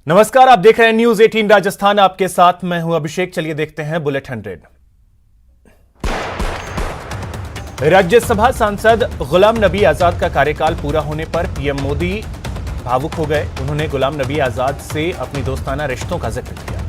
नमस्कार, आप देख रहे हैं न्यूज 18 राजस्थान। आपके साथ मैं हूं अभिषेक। चलिए देखते हैं बुलेट 100। राज्यसभा सांसद गुलाम नबी आजाद का कार्यकाल पूरा होने पर पीएम मोदी भावुक हो गए। उन्होंने गुलाम नबी आजाद से अपनी दोस्ताना रिश्तों का जिक्र किया।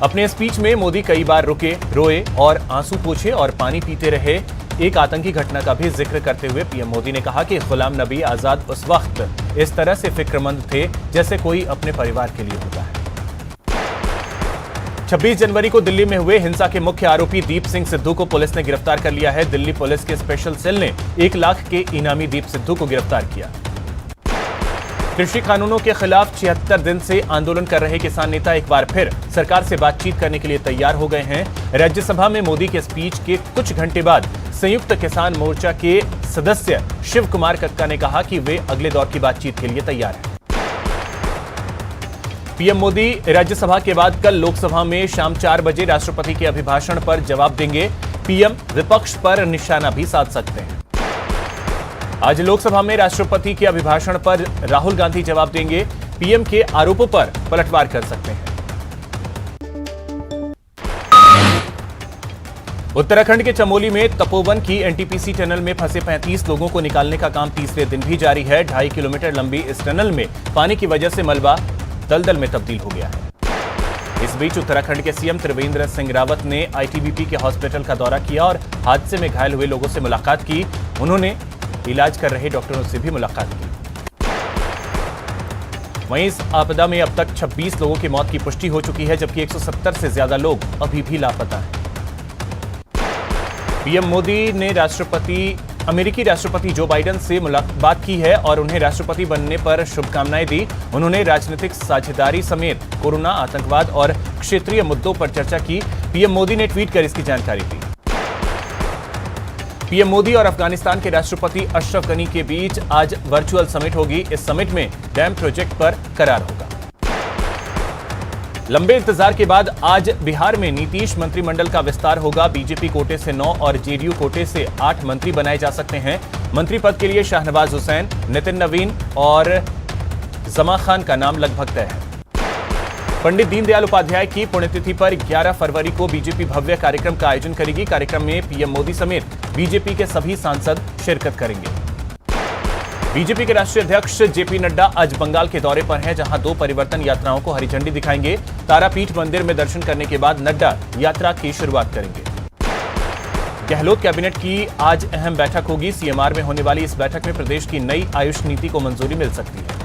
अपने स्पीच में मोदी कई बार रुके, रोए और आंसू पोंछे और पानी पीते रहे। एक आतंकी घटना का भी जिक्र करते हुए पीएम मोदी ने कहा कि गुलाम नबी आजाद उस वक्त इस तरह से फिक्रमंद थे जैसे कोई अपने परिवार के लिए होता है। 26 जनवरी को दिल्ली में हुए हिंसा के मुख्य आरोपी दीप सिंह सिद्धू को पुलिस ने गिरफ्तार कर लिया है। दिल्ली पुलिस के स्पेशल सेल ने 1 लाख के इनामी दीप सिद्धू को गिरफ्तार किया। कृषि कानूनों के खिलाफ 76 दिन से आंदोलन कर रहे किसान नेता एक बार फिर सरकार से बातचीत करने के लिए तैयार हो गए हैं। राज्यसभा में मोदी के स्पीच के कुछ घंटे बाद संयुक्त किसान मोर्चा के सदस्य शिव कुमार कक्का ने कहा कि वे अगले दौर की बातचीत के लिए तैयार हैं। पीएम मोदी राज्यसभा के बाद कल लोकसभा में शाम 4 बजे राष्ट्रपति के अभिभाषण पर जवाब देंगे। पीएम विपक्ष पर निशाना भी साध सकते हैं। आज लोकसभा में राष्ट्रपति के अभिभाषण पर राहुल गांधी जवाब देंगे। पीएम के आरोपों पर पलटवार कर सकते हैं। उत्तराखंड के चमोली में तपोवन की एनटीपीसी टनल में फंसे 35 लोगों को निकालने का काम तीसरे दिन भी जारी है। 2.5 किलोमीटर लंबी इस टनल में पानी की वजह से मलबा दलदल में तब्दील हो गया है। इस बीच उत्तराखंड के सीएम त्रिवेंद्र सिंह रावत ने आईटीबीपी के हॉस्पिटल का दौरा किया और हादसे में घायल हुए लोगों से मुलाकात की। उन्होंने इलाज कर रहे डॉक्टरों से भी मुलाकात की। वहीं इस आपदा में अब तक 26 लोगों की मौत की पुष्टि हो चुकी है, जबकि 170 से ज्यादा लोग अभी भी लापता हैं। पीएम मोदी ने अमेरिकी राष्ट्रपति जो बाइडेन से मुलाकात की है और उन्हें राष्ट्रपति बनने पर शुभकामनाएं दी। उन्होंने राजनीतिक साझेदारी समेत कोरोना, आतंकवाद और क्षेत्रीय मुद्दों पर चर्चा की। पीएम मोदी ने ट्वीट कर इसकी जानकारी दी। पीएम मोदी और अफगानिस्तान के राष्ट्रपति अशरफ गनी के बीच आज वर्चुअल समिट होगी। इस समिट में डैम प्रोजेक्ट पर करार होगा। लंबे इंतजार के बाद आज बिहार में नीतीश मंत्रिमंडल का विस्तार होगा। बीजेपी कोटे से 9 और जेडीयू कोटे से 8 मंत्री बनाए जा सकते हैं। मंत्री पद के लिए शाहनवाज हुसैन, नितिन नवीन और जमा खान का नाम लगभग तय है। पंडित दीनदयाल उपाध्याय की पुण्यतिथि पर 11 फरवरी को बीजेपी भव्य कार्यक्रम का आयोजन करेगी। कार्यक्रम में पीएम मोदी समेत बीजेपी के सभी सांसद शिरकत करेंगे। बीजेपी के राष्ट्रीय अध्यक्ष जेपी नड्डा आज बंगाल के दौरे पर हैं, जहां 2 परिवर्तन यात्राओं को हरी झंडी दिखाएंगे। तारापीठ मंदिर में दर्शन करने के बाद नड्डा यात्रा की शुरुआत करेंगे। गहलोत कैबिनेट की आज अहम बैठक होगी। सीएमआर में होने वाली इस बैठक में प्रदेश की नई आयुष नीति को मंजूरी मिल सकती है।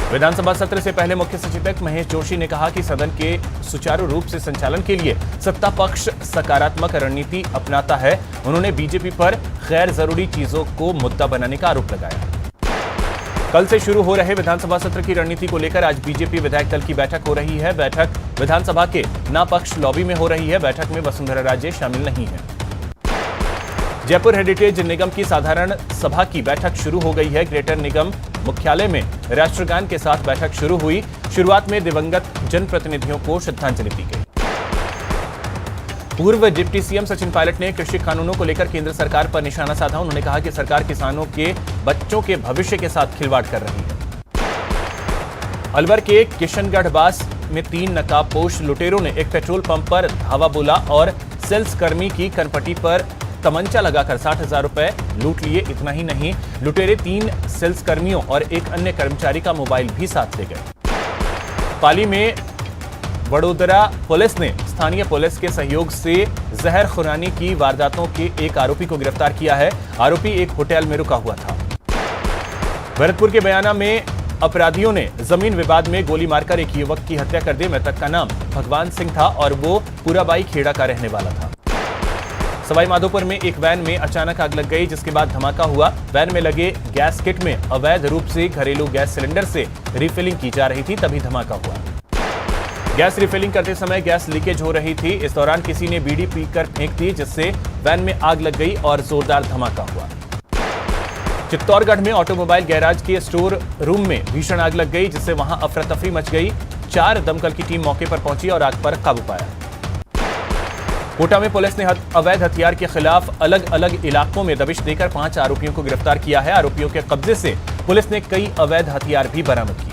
विधानसभा सत्र से पहले मुख्य सचेतक महेश जोशी ने कहा कि सदन के सुचारू रूप से संचालन के लिए सत्ता पक्ष सकारात्मक रणनीति अपनाता है। उन्होंने बीजेपी पर गैर जरूरी चीजों को मुद्दा बनाने का आरोप लगाया। कल से शुरू हो रहे विधानसभा सत्र की रणनीति को लेकर आज बीजेपी विधायक दल की बैठक हो रही है। बैठक विधानसभा के नापक्ष लॉबी में हो रही है। बैठक में वसुंधरा राजे शामिल नहीं है। जयपुर हेरिटेज निगम की साधारण सभा की बैठक शुरू हो गई है। ग्रेटर निगम मुख्यालय में राष्ट्रगान के साथ बैठक शुरू हुई। शुरुआत में दिवंगत जनप्रतिनिधियों को श्रद्धांजलि दी गई। पूर्व डिप्टी सीएम सचिन पायलट ने कृषि कानूनों को लेकर केंद्र सरकार पर निशाना साधा। उन्होंने कहा कि सरकार किसानों के बच्चों के भविष्य के साथ खिलवाड़ कर रही है। अलवर के किशनगढ़ बास में 3 नकाबपोश लुटेरों ने एक पेट्रोल पंप पर धावा बोला और सेल्स कर्मी की कनपट्टी पर तमंचा लगाकर 60,000 रुपए लूट लिए। इतना ही नहीं, लुटेरे 3 सेल्स कर्मियों और एक अन्य कर्मचारी का मोबाइल भी साथ ले गए। पाली में वडोदरा पुलिस ने स्थानीय पुलिस के सहयोग से जहर खुरानी की वारदातों के एक आरोपी को गिरफ्तार किया है। आरोपी एक होटल में रुका हुआ था। भरतपुर के बयाना में अपराधियों ने जमीन विवाद में गोली मारकर एक युवक की हत्या कर दी। मृतक का नाम भगवान सिंह था और वो पूराबाई खेड़ा का रहने वाला था। सवाई माधोपुर में एक वैन में अचानक आग लग गई, जिसके बाद धमाका हुआ। वैन में लगे गैस किट में अवैध रूप से घरेलू गैस सिलेंडर से रिफिलिंग की जा रही थी, तभी धमाका हुआ। गैस रिफिलिंग करते समय गैस लीकेज हो रही थी। इस दौरान किसी ने बीड़ी पीकर फेंक दी, जिससे वैन में आग लग गई और जोरदार धमाका हुआ। चित्तौड़गढ़ में ऑटोमोबाइल गैराज के स्टोर रूम में भीषण आग लग गई, जिससे वहां अफरा तफरी मच गई। 4 दमकल की टीम मौके पर पहुंची और आग पर काबू पाया। कोटा में पुलिस ने अवैध हथियार के खिलाफ अलग अलग इलाकों में दबिश देकर 5 आरोपियों को गिरफ्तार किया है। आरोपियों के कब्जे से पुलिस ने कई अवैध हथियार भी बरामद किए।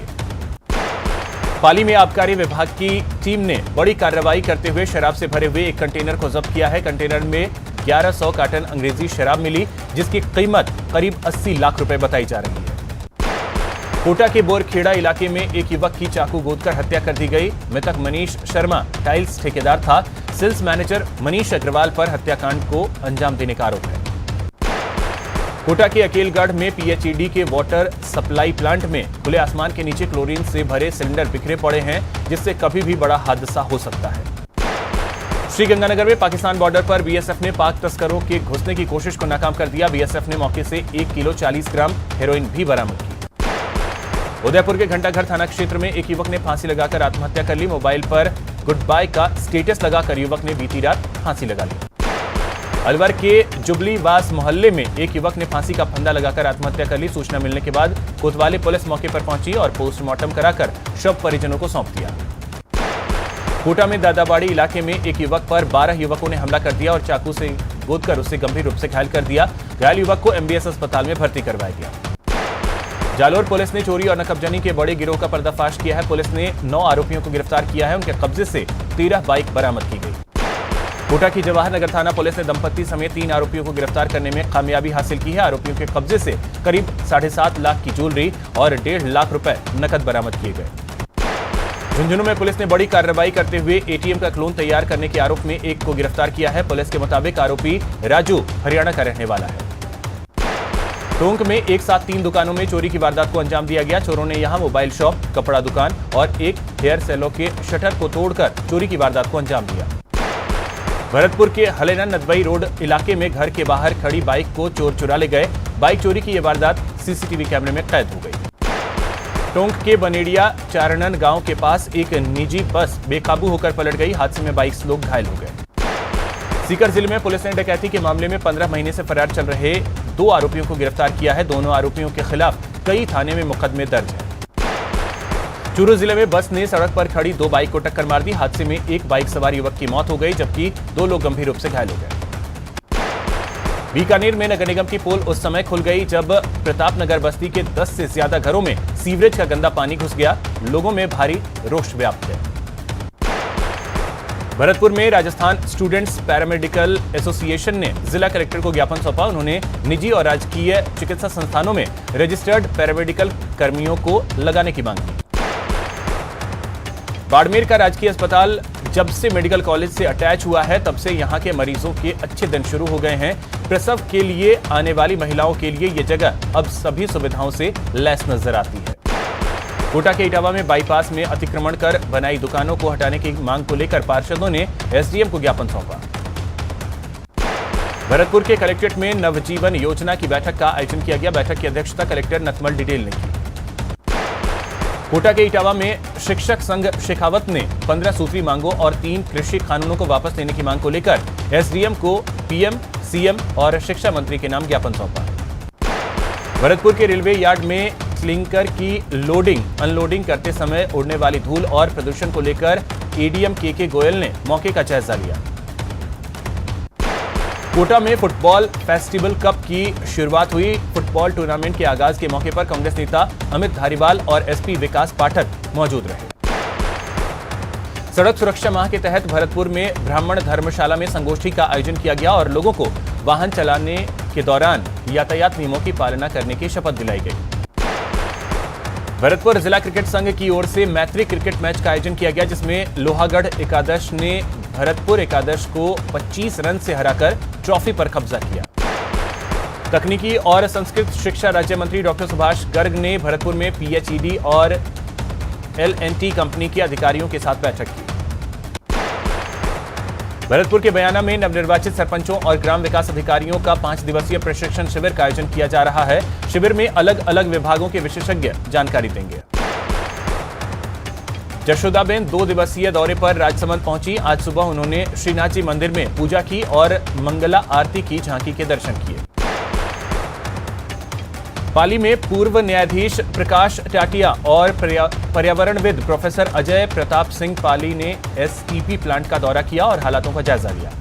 पाली में आबकारी विभाग की टीम ने बड़ी कार्रवाई करते हुए शराब से भरे हुए एक कंटेनर को जब्त किया है। कंटेनर में 1100 कार्टन अंग्रेजी शराब मिली, जिसकी कीमत करीब 80 लाख रुपए बताई जा रही है। कोटा के बोरखेड़ा इलाके में एक युवक की चाकू गोदकर हत्या कर दी गई। मृतक मनीष शर्मा टाइल्स ठेकेदार था। सेल्स मैनेजर मनीष अग्रवाल पर हत्याकांड को अंजाम देने का आरोप है। कोटा के अकेलगढ़ में पीएचईडी के वाटर सप्लाई प्लांट में खुले आसमान के नीचे क्लोरीन से भरे सिलेंडर बिखरे पड़े हैं, जिससे कभी भी बड़ा हादसा हो सकता है। श्रीगंगानगर में पाकिस्तान बॉर्डर पर बीएसएफ ने पाक तस्करों के घुसने की कोशिश को नाकाम कर दिया। बीएसएफ ने मौके से 1 किलो 40 ग्राम हेरोइन भी बरामद की। उदयपुर के घंटाघर थाना क्षेत्र में एक युवक ने फांसी लगाकर आत्महत्या कर ली। मोबाइल पर गुड बाय का स्टेटस लगाकर युवक ने बीती रात फांसी लगा ली। अलवर के जुबलीवास मोहल्ले में एक युवक ने फांसी का फंदा लगाकर आत्महत्या कर ली। सूचना मिलने के बाद कोतवाली पुलिस मौके पर पहुंची और पोस्टमार्टम कराकर शव परिजनों को सौंप दिया। कोटा में दादाबाड़ी इलाके में एक युवक पर 12 युवकों ने हमला कर दिया और चाकू से गोदकर उसे गंभीर रूप से घायल कर दिया। घायल युवक को एमबीएस अस्पताल में भर्ती करवाया गया। जालोर पुलिस ने चोरी और नकबजनी के बड़े गिरोह का पर्दाफाश किया है। पुलिस ने 9 आरोपियों को गिरफ्तार किया है। उनके कब्जे से 13 बाइक बरामद की गई। कोटा की जवाहर नगर थाना पुलिस ने दंपत्ति समेत 3 आरोपियों को गिरफ्तार करने में कामयाबी हासिल की है। आरोपियों के कब्जे से करीब 7.5 लाख की ज्वेलरी और 1.5 लाख रुपए नकद बरामद किए गए। झुंझुनू में पुलिस ने बड़ी कार्रवाई करते हुए एटीएम का क्लोन तैयार करने के आरोप में एक को गिरफ्तार किया है। पुलिस के मुताबिक आरोपी राजू हरियाणा का रहने वाला है। टोंक में एक साथ 3 दुकानों में चोरी की वारदात को अंजाम दिया गया। चोरों ने यहां मोबाइल शॉप, कपड़ा दुकान और एक हेयर सैलो के शटर को तोड़कर चोरी की वारदात को अंजाम दिया। भरतपुर के हलेना नदबई रोड इलाके में घर के बाहर खड़ी बाइक को चोर चुरा ले गए। बाइक चोरी की यह वारदात सीसीटीवी कैमरे में कैद हो गई। टोंक के बनेड़िया चारणन गांव के पास एक निजी बस बेकाबू होकर पलट गई। हादसे में 22 लोग घायल हो गए। सीकर जिले में पुलिस ने डकैती के मामले में 15 महीने से फरार चल रहे 2 आरोपियों को गिरफ्तार किया है। दोनों आरोपियों के खिलाफ कई थाने में मुकदमे दर्ज हैं। चूरू जिले में बस ने सड़क पर खड़ी 2 बाइक को टक्कर मार दी। हादसे में एक बाइक सवार युवक की मौत हो गई, जबकि 2 लोग गंभीर रूप से घायल हो गए। बीकानेर में नगर निगम की पोल उस समय खुल गई जब प्रतापनगर बस्ती के 10 से ज्यादा घरों में सीवरेज का गंदा पानी घुस गया। लोगों में भारी रोष व्याप्त है। भरतपुर में राजस्थान स्टूडेंट्स पैरामेडिकल एसोसिएशन ने जिला कलेक्टर को ज्ञापन सौंपा। उन्होंने निजी और राजकीय चिकित्सा संस्थानों में रजिस्टर्ड पैरामेडिकल कर्मियों को लगाने की मांग की। बाड़मेर का राजकीय अस्पताल जब से मेडिकल कॉलेज से अटैच हुआ है, तब से यहां के मरीजों के अच्छे दिन शुरू हो गए हैं। प्रसव के लिए आने वाली महिलाओं के लिए ये जगह अब सभी सुविधाओं से लैस नजर आती है। कोटा के इटावा में बाईपास में अतिक्रमण कर बनाई दुकानों को हटाने की मांग को लेकर पार्षदों ने एसडीएम को ज्ञापन सौंपा। भरतपुर के कलेक्ट्रेट में नवजीवन योजना की बैठक का आयोजन किया गया। बैठक की अध्यक्षता कलेक्टर नथमल डिडेल ने की। कोटा के इटावा में शिक्षक संघ शेखावत ने 15 सूत्री मांगों और 3 कृषि कानूनों को वापस लेने की मांग को लेकर एसडीएम को पीएम, सीएम और शिक्षा मंत्री के नाम ज्ञापन सौंपा। भरतपुर के रेलवे यार्ड में क्लिंकर की लोडिंग अनलोडिंग करते समय उड़ने वाली धूल और प्रदूषण को लेकर एडीएम के गोयल ने मौके का जायजा लिया। कोटा में फुटबॉल फेस्टिवल कप की शुरुआत हुई। फुटबॉल टूर्नामेंट के आगाज के मौके पर कांग्रेस नेता अमित धारीवाल और एसपी विकास पाठक मौजूद रहे। सड़क सुरक्षा माह के तहत भरतपुर में ब्राह्मण धर्मशाला में संगोष्ठी का आयोजन किया गया और लोगों को वाहन चलाने के दौरान यातायात नियमों की पालना करने की शपथ दिलाई गई। भरतपुर जिला क्रिकेट संघ की ओर से मैत्री क्रिकेट मैच का आयोजन किया गया, जिसमें लोहागढ़ एकादश ने भरतपुर एकादश को 25 रन से हराकर ट्रॉफी पर कब्जा किया। तकनीकी और संस्कृत शिक्षा राज्य मंत्री डॉक्टर सुभाष गर्ग ने भरतपुर में पीएचईडी और एलएनटी कंपनी के अधिकारियों के साथ बैठक की। भरतपुर के बयाना में नवनिर्वाचित सरपंचों और ग्राम विकास अधिकारियों का 5 दिवसीय प्रशिक्षण शिविर का आयोजन किया जा रहा है। शिविर में अलग अलग विभागों के विशेषज्ञ जानकारी देंगे। जशोदाबेन 2 दिवसीय दौरे पर राजसमंद पहुंची। आज सुबह उन्होंने श्रीनाथ जी मंदिर में पूजा की और मंगला आरती की झांकी के दर्शन किए। पाली में पूर्व न्यायाधीश प्रकाश टाटिया और पर्यावरणविद प्रोफेसर अजय प्रताप सिंह पाली ने एसटीपी प्लांट का दौरा किया और हालातों का जायजा लिया।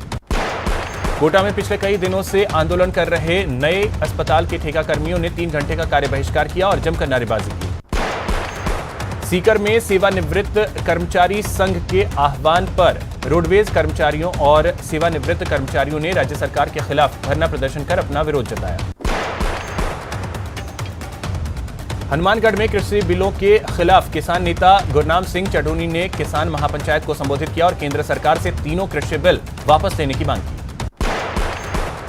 कोटा में पिछले कई दिनों से आंदोलन कर रहे नए अस्पताल के ठेका कर्मियों ने 3 घंटे का कार्य बहिष्कार किया और जमकर नारेबाजी की। सीकर में सेवानिवृत्त कर्मचारी संघ के आह्वान पर रोडवेज कर्मचारियों और सेवानिवृत्त कर्मचारियों ने राज्य सरकार के खिलाफ धरना प्रदर्शन कर अपना विरोध जताया। हनुमानगढ़ में कृषि बिलों के खिलाफ किसान नेता गुरनाम सिंह चढ़ूनी ने किसान महापंचायत को संबोधित किया और केंद्र सरकार से तीनों कृषि बिल वापस लेने की मांग की।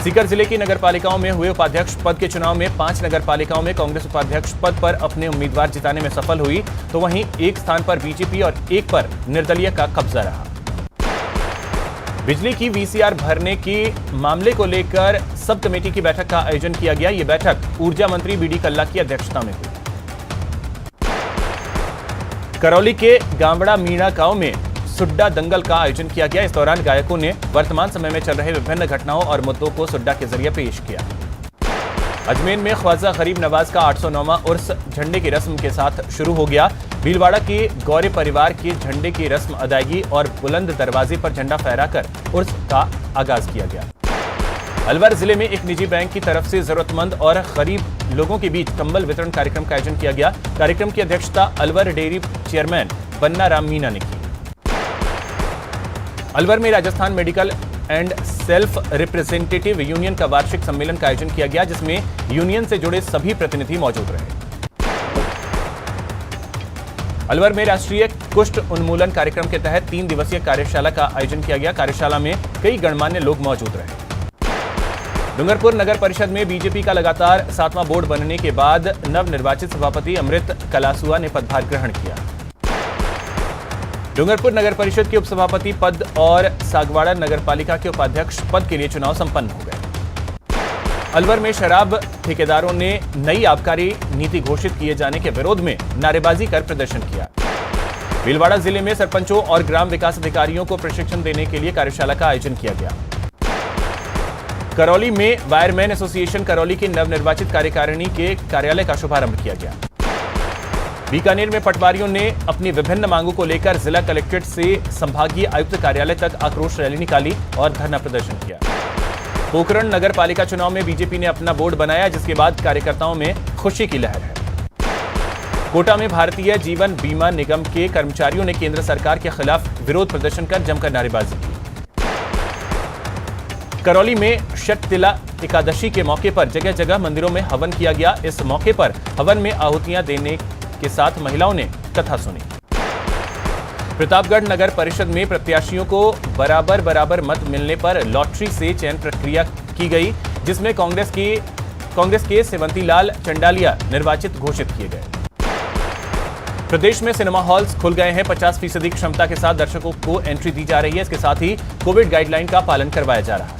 सीकर जिले की नगरपालिकाओं में हुए उपाध्यक्ष पद के चुनाव में 5 नगरपालिकाओं में कांग्रेस उपाध्यक्ष पद पर अपने उम्मीदवार जिताने में सफल हुई, तो वहीं एक स्थान पर बीजेपी और एक पर निर्दलीय का कब्जा रहा। बिजली की वीसीआर भरने के मामले को लेकर सब कमेटी की बैठक का आयोजन किया गया। यह बैठक ऊर्जा मंत्री बीडी कल्ला की अध्यक्षता में हुई। करौली के गांवड़ा मीणा गांव में सुड्डा दंगल का आयोजन किया गया। इस दौरान गायकों ने वर्तमान समय में चल रहे विभिन्न घटनाओं और मुद्दों को सुड्डा के जरिए पेश किया। अजमेर में ख्वाजा गरीब नवाज का 809वां उर्स झंडे की रस्म के साथ शुरू हो गया। भीलवाड़ा के गौरे परिवार के झंडे की रस्म अदायगी और बुलंद दरवाजे पर झंडा फहराकर उर्स का आगाज किया गया। अलवर जिले में एक निजी बैंक की तरफ से जरूरतमंद और गरीब लोगों के बीच कंबल वितरण कार्यक्रम का आयोजन किया गया। कार्यक्रम की अध्यक्षता अलवर डेयरी चेयरमैन बन्ना राम मीना ने की। अलवर में Rajasthan medical and self representative union का वार्षिक सम्मेलन का आयोजन किया गया, जिसमें यूनियन से जुड़े सभी प्रतिनिधि मौजूद रहे। अलवर में राष्ट्रीय कुष्ठ उन्मूलन कार्यक्रम के तहत 3 दिवसीय कार्यशाला का आयोजन किया गया। कार्यशाला में कई गणमान्य लोग मौजूद रहे। डूंगरपुर नगर परिषद में बीजेपी का लगातार 7वां बोर्ड बनने के बाद नवनिर्वाचित सभापति अमृत कलासुआ ने पदभार ग्रहण किया। डूंगरपुर नगर परिषद के उपसभापति पद और सागवाड़ा नगरपालिका के उपाध्यक्ष पद के लिए चुनाव संपन्न हो गए। अलवर में शराब ठेकेदारों ने नई आबकारी नीति घोषित किए जाने के विरोध में नारेबाजी कर प्रदर्शन किया। भीलवाड़ा जिले में सरपंचों और ग्राम विकास अधिकारियों को प्रशिक्षण देने के लिए कार्यशाला का आयोजन किया गया। करौली में वायरमैन एसोसिएशन करौली की नवनिर्वाचित कार्यकारिणी के कार्यालय का शुभारंभ किया गया। बीकानेर में पटवारियों ने अपनी विभिन्न मांगों को लेकर जिला कलेक्ट्रेट से संभागीय आयुक्त कार्यालय तक आक्रोश रैली निकाली और धरना प्रदर्शन किया। पोखरण नगर पालिका चुनाव में बीजेपी ने अपना बोर्ड बनाया, जिसके बाद कार्यकर्ताओं में खुशी की लहर है। कोटा में भारतीय जीवन बीमा निगम के कर्मचारियों ने केंद्र सरकार के खिलाफ विरोध प्रदर्शन कर जमकर नारेबाजी की। करौली में शततिला एकादशी के मौके पर जगह जगह मंदिरों में हवन किया गया। इस मौके पर हवन में आहुतियां देने के साथ महिलाओं ने कथा सुनी। प्रतापगढ़ नगर परिषद में प्रत्याशियों को बराबर मत मिलने पर लॉटरी से चयन प्रक्रिया की गई, जिसमें कांग्रेस के सेवंतीलाल चंडालिया निर्वाचित घोषित किए गए। प्रदेश में सिनेमा हॉल्स खुल गए हैं। 50% क्षमता के साथ दर्शकों को एंट्री दी जा रही है। इसके साथ ही कोविड गाइडलाइन का पालन करवाया जा रहा है।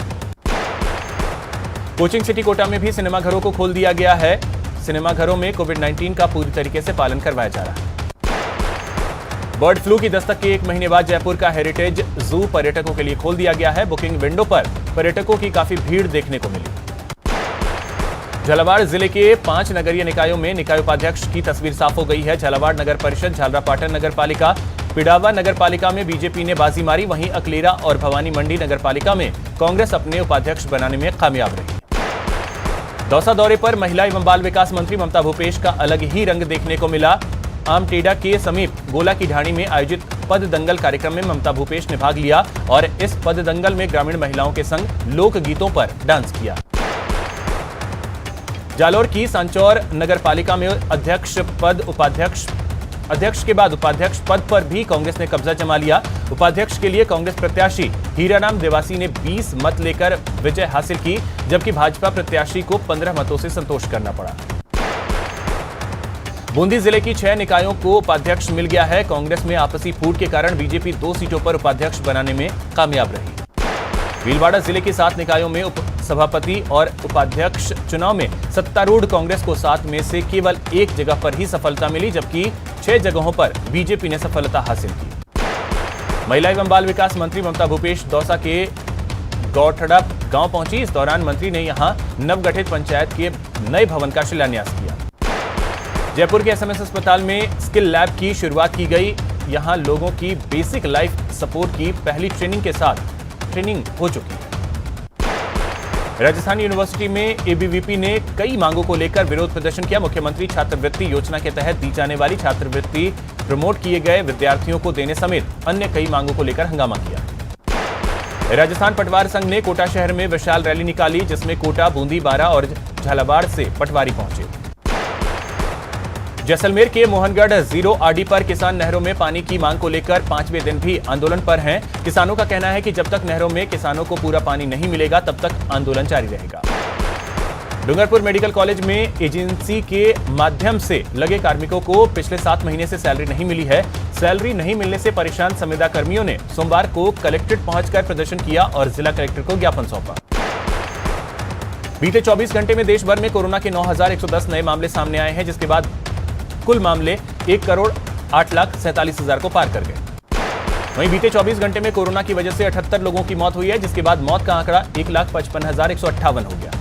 कोचिंग सिटी कोटा में भी सिनेमाघरों को खोल दिया गया है। सिनेमाघरों में कोविड-19 का पूरी तरीके से पालन करवाया जा रहा है। बर्ड फ्लू की दस्तक के 1 महीने बाद जयपुर का हेरिटेज जू पर्यटकों के लिए खोल दिया गया है। बुकिंग विंडो पर पर्यटकों की काफी भीड़ देखने को मिली। झालावाड़ जिले के 5 नगरीय निकायों में निकाय उपाध्यक्ष की तस्वीर साफ हो गई है। झालावाड़ नगर परिषद, झालरापाटन नगर पालिका, पिडावा नगर पालिका में बीजेपी ने बाजी मारी। वहीं अकलेरा और भवानी मंडी नगर पालिका में कांग्रेस अपने उपाध्यक्ष बनाने में कामयाब रही। दौसा दौरे पर महिला एवं बाल विकास मंत्री ममता भूपेश का अलग ही रंग देखने को मिला। आमटेड़ा के समीप गोला की ढाणी में आयोजित पद दंगल कार्यक्रम में ममता भूपेश ने भाग लिया और इस पद दंगल में ग्रामीण महिलाओं के संग लोक गीतों पर डांस किया। जालोर की सांचौर नगर पालिका में अध्यक्ष के बाद उपाध्यक्ष पद पर भी कांग्रेस ने कब्जा जमा लिया। उपाध्यक्ष के लिए कांग्रेस प्रत्याशी हीराराम देवासी ने 20 मत लेकर विजय हासिल की, जबकि भाजपा प्रत्याशी को 15 मतों से संतोष करना पड़ा। बूंदी जिले की 6 निकायों को उपाध्यक्ष मिल गया है। कांग्रेस में आपसी फूट के कारण बीजेपी 2 सीटों पर उपाध्यक्ष बनाने में कामयाब रही। भीलवाड़ा जिले के 7 निकायों में सभापति और उपाध्यक्ष चुनाव में सत्तारूढ़ कांग्रेस को 7 में से केवल 1 जगह पर ही सफलता मिली, जबकि 6 जगहों पर बीजेपी ने सफलता हासिल की। महिला एवं बाल विकास मंत्री ममता भूपेश दौसा के गौठड़ा गांव पहुंची। इस दौरान मंत्री ने यहां नवगठित पंचायत के नए भवन का शिलान्यास किया। जयपुर के एसएमएस अस्पताल में स्किल लैब की शुरुआत की गई। यहां लोगों की बेसिक लाइफ सपोर्ट की पहली ट्रेनिंग के साथ ट्रेनिंग हो चुकी है। राजस्थान यूनिवर्सिटी में एबीवीपी ने कई मांगों को लेकर विरोध प्रदर्शन किया। मुख्यमंत्री छात्रवृत्ति योजना के तहत दी जाने वाली छात्रवृत्ति प्रमोट किए गए विद्यार्थियों को देने समेत अन्य कई मांगों को लेकर हंगामा किया। राजस्थान पटवार संघ ने कोटा शहर में विशाल रैली निकाली, जिसमें कोटा, बूंदी, बारा और झालावाड़ से पटवारी पहुंचे। जैसलमेर के मोहनगढ़ जीरो आरडी पर किसान नहरों में पानी की मांग को लेकर 5वें दिन भी आंदोलन पर हैं। किसानों का कहना है कि जब तक नहरों में किसानों को पूरा पानी नहीं मिलेगा तब तक आंदोलन जारी रहेगा। डूंगरपुर मेडिकल कॉलेज में एजेंसी के माध्यम से लगे कार्मिकों को पिछले 7 महीने से सैलरी नहीं मिली है। सैलरी नहीं मिलने से परेशान संविदा कर्मियों ने सोमवार को कलेक्ट्रेट पहुंचकर प्रदर्शन किया और जिला कलेक्टर को ज्ञापन सौंपा। बीते 24 घंटे में देश भर में कोरोना के 9,110 नए मामले सामने आए हैं, जिसके बाद कुल मामले 1,08,47,000 को पार कर गए। वहीं बीते 24 घंटे में कोरोना की वजह से 78 लोगों की मौत हुई है, जिसके बाद मौत का आंकड़ा 1,55,158 हो गया।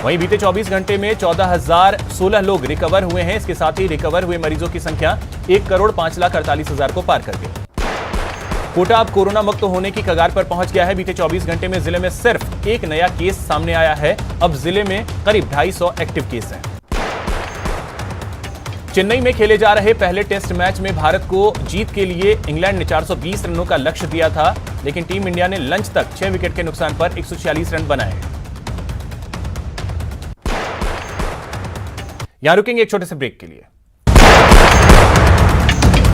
वहीं बीते 24 घंटे में 14,016 लोग रिकवर हुए हैं। इसके साथ ही रिकवर हुए मरीजों की संख्या 1,05,48,000 को पार कर गई। कोटा अब कोरोना मुक्त होने की कगार पर पहुंच गया है। बीते 24 घंटे में जिले में सिर्फ एक नया केस सामने आया है। अब जिले में करीब 250 एक्टिव केस हैं। चेन्नई में खेले जा रहे पहले टेस्ट मैच में भारत को जीत के लिए इंग्लैंड ने 420 रनों का लक्ष्य दिया था, लेकिन टीम इंडिया ने लंच तक 6 विकेट के नुकसान पर 146 रन बनाए। यहां रुकेंगे एक छोटे से ब्रेक के लिए।